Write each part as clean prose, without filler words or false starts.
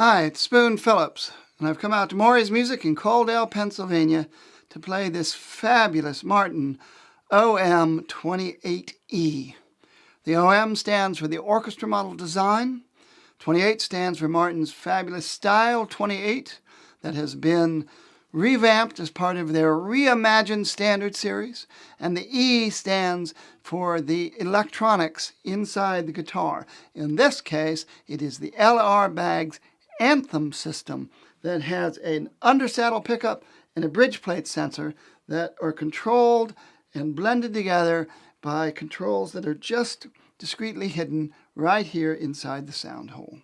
Hi, it's Spoon Phillips, and I've come out to Maury's Music in Coaldale, Pennsylvania to play this fabulous Martin OM-28E. The OM stands for the Orchestra Model Design. 28 stands for Martin's fabulous Style 28 that has been revamped as part of their reimagined standard series, and the E stands for the electronics inside the guitar. In this case, it is the LR Baggs Anthem system that has an undersaddle pickup and a bridge plate sensor that are controlled and blended together by controls that are just discreetly hidden right here inside the sound hole.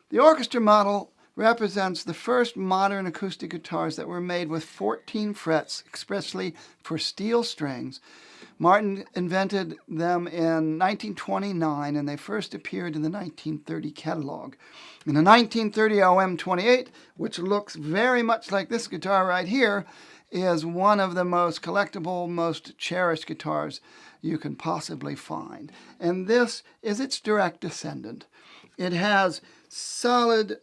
The orchestra model represents the first modern acoustic guitars that were made with 14 frets expressly for steel strings. Martin invented them in 1929, and they first appeared in the 1930 catalog. In the 1930 OM-28, which looks very much like this guitar right here, is one of the most collectible, most cherished guitars you can possibly find. And this is its direct descendant. It has solid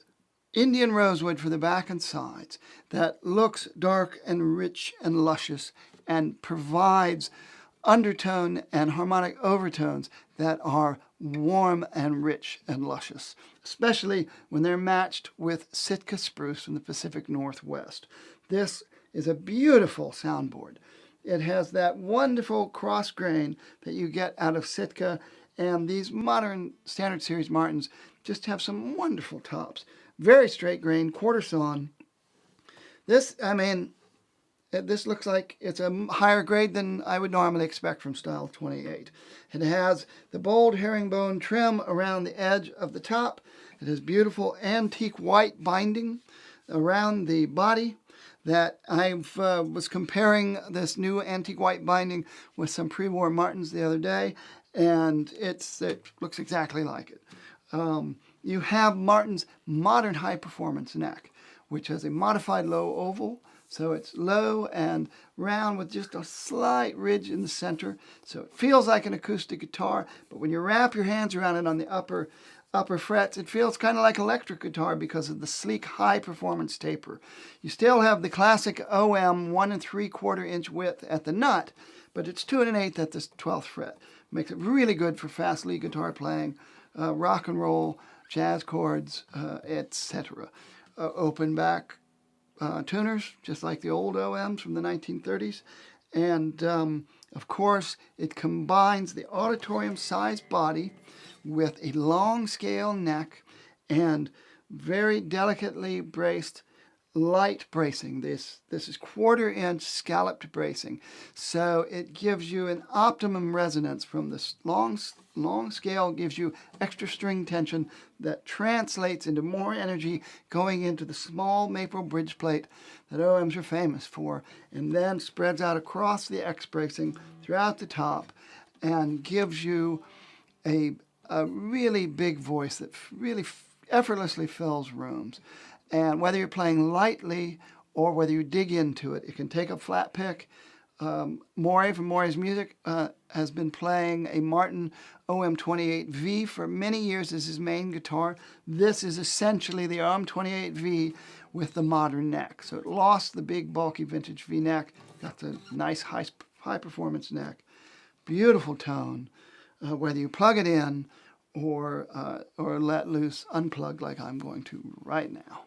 Indian rosewood for the back and sides that looks dark and rich and luscious and provides undertone and harmonic overtones that are warm and rich and luscious, especially when they're matched with Sitka spruce from the Pacific Northwest. This is a beautiful soundboard. It has that wonderful cross grain that you get out of Sitka, and these modern standard series Martins just have some wonderful tops. Very straight grain, quarter sawn. This looks like it's a higher grade than I would normally expect from Style 28. It has the bold herringbone trim around the edge of the top. It has beautiful antique white binding around the body that I was comparing this new antique white binding with some pre-war Martins the other day, and it looks exactly like it. You have Martin's modern high-performance neck, which has a modified low oval, so it's low and round with just a slight ridge in the center. So it feels like an acoustic guitar, but when you wrap your hands around it on the upper frets, it feels kind of like electric guitar because of the sleek high-performance taper. You still have the classic OM 1 3/4 inch width at the nut, but it's 2 1/8 at the 12th fret. Makes it really good for fast lead guitar playing, rock and roll, jazz chords, etc. Open back tuners, just like the old OMs from the 1930s. And of course, it combines the auditorium-sized body with a long scale neck and very delicately braced light bracing. This is 1/4 inch scalloped bracing, so it gives you an optimum resonance from this long scale, gives you extra string tension that translates into more energy going into the small maple bridge plate that OMs are famous for, and then spreads out across the X bracing throughout the top and gives you a really big voice that really effortlessly fills rooms. And whether you're playing lightly or whether you dig into it, it can take a flat pick. Maury from Maury's Music has been playing a Martin OM-28V for many years as his main guitar. This is essentially the OM-28V with the modern neck. So it lost the big bulky vintage V neck, got the nice high performance neck. Beautiful tone, whether you plug it in or let loose, unplugged like I'm going to right now.